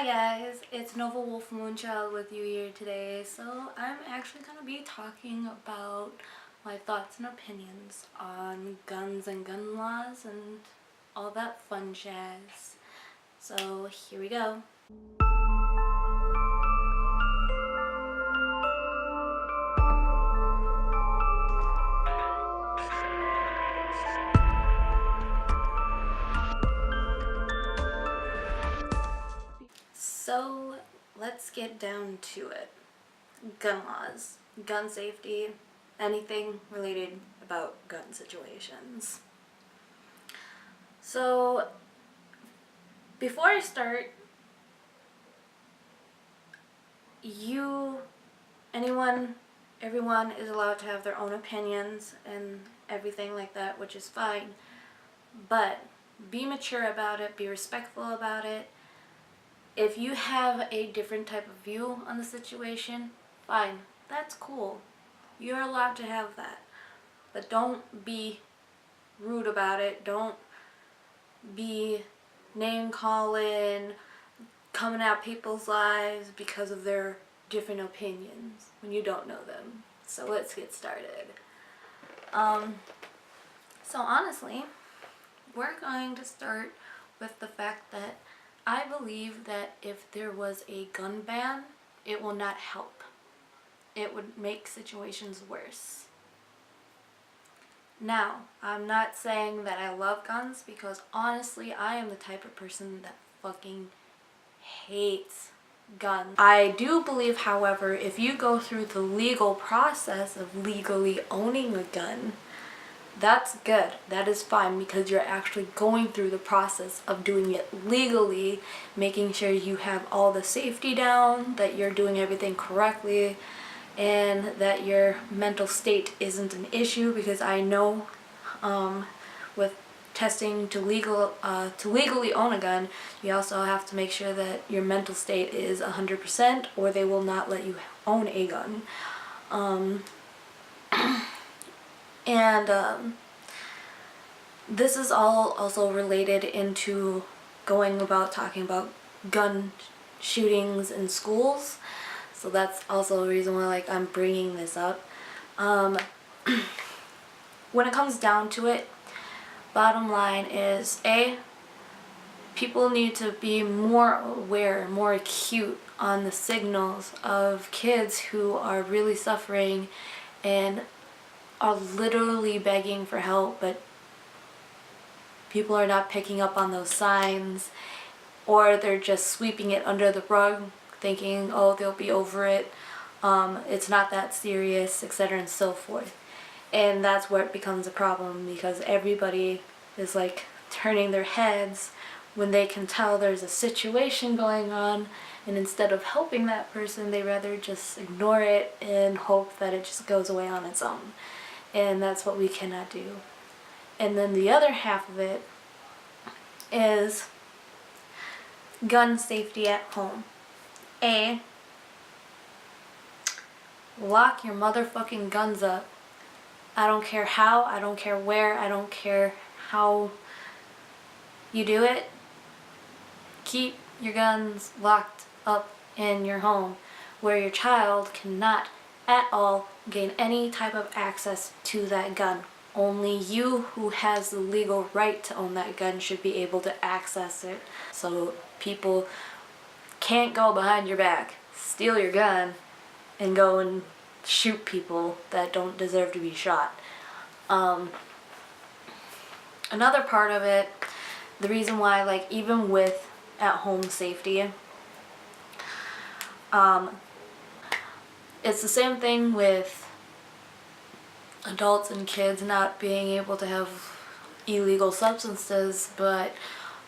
Hi guys, it's Nova Wolf Moonchild with you here today. So I'm actually going to be talking about my thoughts and opinions on guns and gun laws and all that fun jazz. So here we go. So let's get down to it. Gun laws, gun safety, anything related about gun situations. So before I start, everyone is allowed to have their own opinions and everything like that, which is fine. But be mature about it, be respectful about it. If you have a different type of view on the situation, fine, that's cool. You're allowed to have that. But don't be rude about it. Don't be name calling, coming at people's lives because of their different opinions when you don't know them. So let's get started. So honestly, we're going to start with the fact that I believe that if there was a gun ban, it will not help. It would make situations worse. Now, I'm not saying that I love guns because honestly, I am the type of person that fucking hates guns. I do believe, however, if you go through the legal process of legally owning a gun, that's good. That is fine because you're actually going through the process of doing it legally, making sure you have all the safety down, that you're doing everything correctly, and that your mental state isn't an issue, because I know with testing to legally own a gun, you also have to make sure that your mental state is 100% or they will not let you own a gun. This is all also related into going about talking about gun shootings in schools. So that's also a reason why I'm bringing this up. When it comes down to it, bottom line is people need to be more aware, more acute on the signals of kids who are really suffering and are literally begging for help, but people are not picking up on those signs, or they're just sweeping it under the rug thinking, oh, they'll be over it, it's not that serious, etc. and so forth. And that's where it becomes a problem, because everybody is turning their heads when they can tell there's a situation going on, and instead of helping that person, they rather just ignore it and hope that it just goes away on its own. And that's what we cannot do. And then the other half of it is gun safety at home. Lock your motherfucking guns up. I don't care how, I don't care where, I don't care how you do it. Keep your guns locked up in your home, where your child cannot at all gain any type of access to that gun. Only you, who has the legal right to own that gun, should be able to access it. So people can't go behind your back, steal your gun, and go and shoot people that don't deserve to be shot. Another part of it, the reason why, even with at-home safety, it's the same thing with adults and kids not being able to have illegal substances, but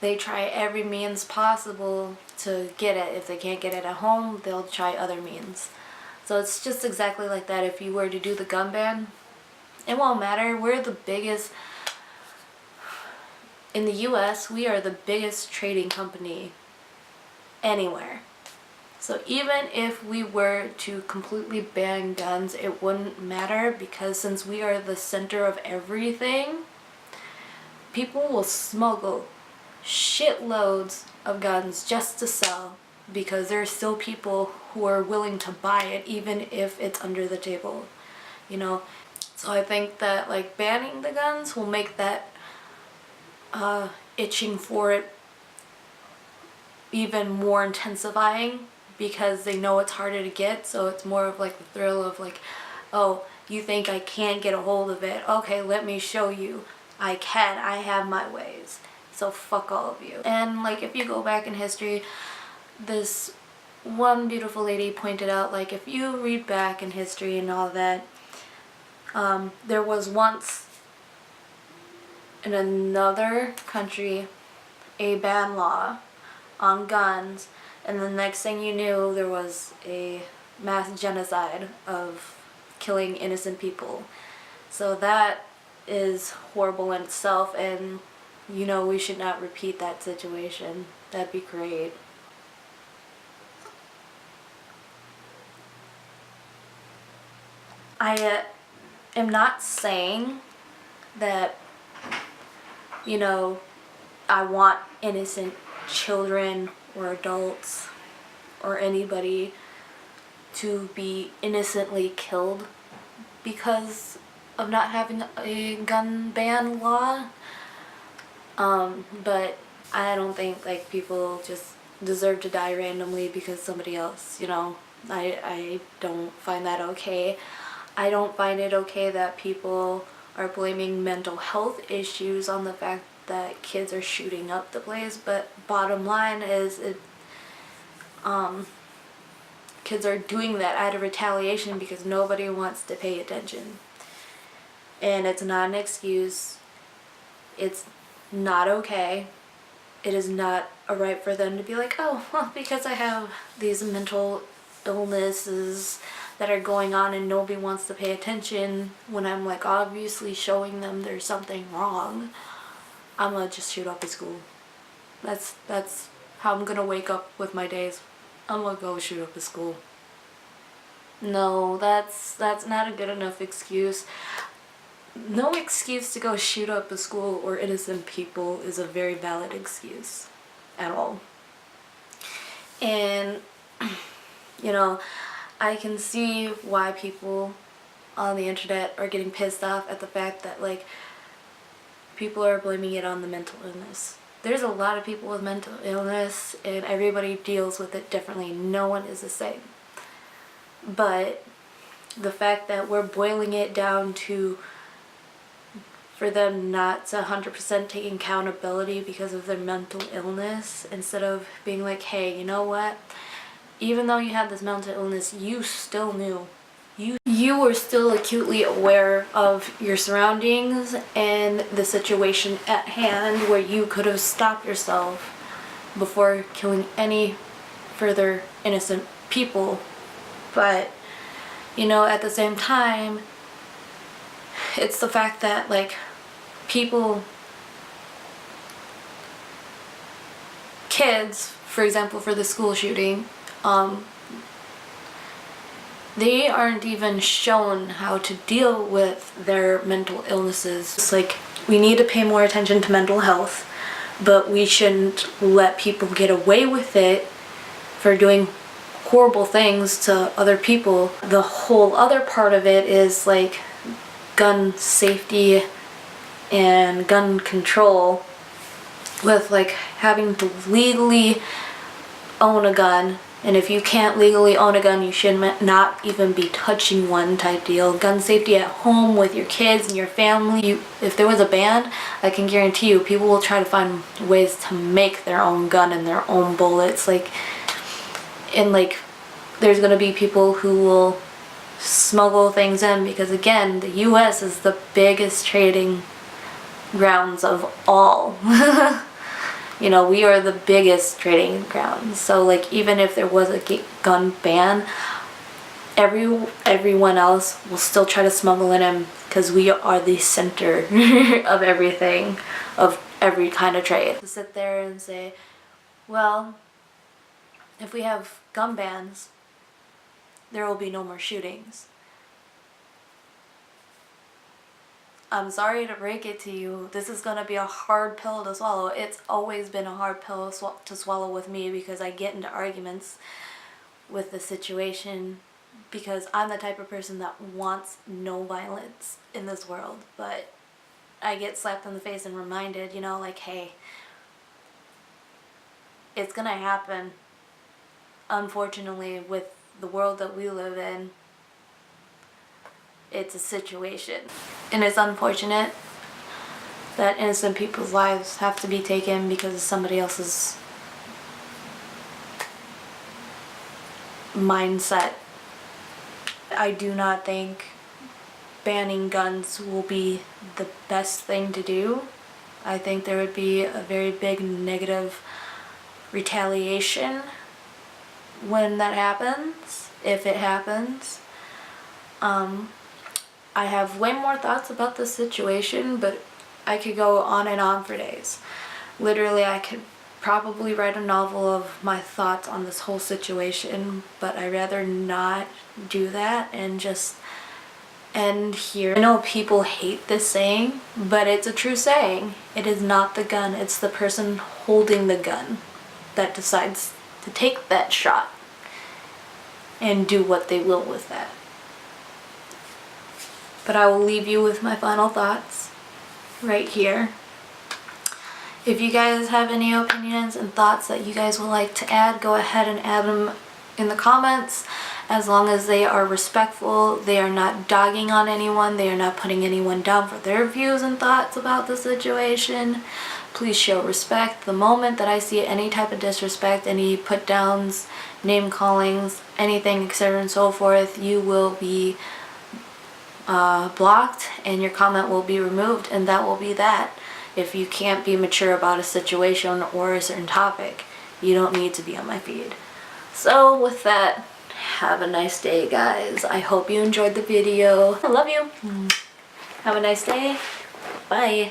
they try every means possible to get it. If they can't get it at home, they'll try other means. So it's just exactly like that. If you were to do the gun ban, it won't matter. We're the biggest, in the US, we are the biggest trading company anywhere. So even if we were to completely ban guns, it wouldn't matter, because since we are the center of everything, people will smuggle shitloads of guns just to sell, because there are still people who are willing to buy it even if it's under the table, you know. So I think that like banning the guns will make that itching for it even more intensifying, because they know it's harder to get, so it's more of like the thrill of like, oh, you think I can't get a hold of it? Okay, let me show you. I can. I have my ways. So fuck all of you. And like if you go back in history, this one beautiful lady pointed out, like if you read back in history and all that, there was once in another country a ban law on guns, and the next thing you knew there was a mass genocide of killing innocent people. So that is horrible in itself, and you know we should not repeat that situation. That'd be great. I am not saying that, you know, I want innocent children or adults or anybody to be innocently killed because of not having a gun ban law. But I don't think like people just deserve to die randomly because somebody else, you know, I don't find that okay. I don't find it okay that people are blaming mental health issues on the fact that kids are shooting up the place, but bottom line is kids are doing that out of retaliation because nobody wants to pay attention. And it's not an excuse. It's not okay. It is not a right for them to be like, oh, well, because I have these mental illnesses that are going on and nobody wants to pay attention, when I'm like obviously showing them there's something wrong, I'm gonna just shoot up a school. That's how I'm gonna wake up with my days. I'm gonna go shoot up a school. No, that's not a good enough excuse. No excuse to go shoot up a school or innocent people is a very valid excuse at all. And you know, I can see why people on the internet are getting pissed off at the fact that like people are blaming it on the mental illness. There's a lot of people with mental illness and everybody deals with it differently. No one is the same. But the fact that we're boiling it down to for them not to 100% take accountability because of their mental illness, instead of being like, hey, you know what? Even though you had this mental illness, you still knew. You were still acutely aware of your surroundings and the situation at hand where you could have stopped yourself before killing any further innocent people. But, you know, at the same time, it's the fact that, like, people, kids, for example, for the school shooting, they aren't even shown how to deal with their mental illnesses. It's like, we need to pay more attention to mental health, but we shouldn't let people get away with it for doing horrible things to other people. The whole other part of it is like gun safety and gun control, with like having to legally own a gun. And if you can't legally own a gun, you should not even be touching one type deal. Gun safety at home with your kids and your family. If there was a ban, I can guarantee you people will try to find ways to make their own gun and their own bullets. Like, and like, there's gonna be people who will smuggle things in because, again, the US is the biggest trading grounds of all. You know, we are the biggest trading grounds. So like, even if there was a gun ban, everyone else will still try to smuggle it in because we are the center of everything, of every kind of trade. To sit there and say, well, if we have gun bans, there will be no more shootings. I'm sorry to break it to you. This is gonna be a hard pill to swallow. It's always been a hard pill to swallow with me because I get into arguments with the situation because I'm the type of person that wants no violence in this world. But I get slapped in the face and reminded, you know, like, hey, it's gonna happen. Unfortunately, with the world that we live in, it's a situation. And it's unfortunate that innocent people's lives have to be taken because of somebody else's mindset. I do not think banning guns will be the best thing to do. I think there would be a very big negative retaliation when that happens, if it happens. I have way more thoughts about this situation, but I could go on and on for days. Literally, I could probably write a novel of my thoughts on this whole situation, but I'd rather not do that and just end here. I know people hate this saying, but it's a true saying. It is not the gun, it's the person holding the gun that decides to take that shot and do what they will with that. But I will leave you with my final thoughts right here. If you guys have any opinions and thoughts that you guys would like to add, go ahead and add them in the comments. As long as they are respectful, they are not dogging on anyone, they are not putting anyone down for their views and thoughts about the situation. Please show respect. The moment that I see any type of disrespect, any put downs, name callings, anything, etc. and so forth, you will be blocked and your comment will be removed, and that will be that. If you can't be mature about a situation or a certain topic, you don't need to be on my feed. So with that, have a nice day, guys. I hope you enjoyed the video. I love you. Have a nice day. Bye.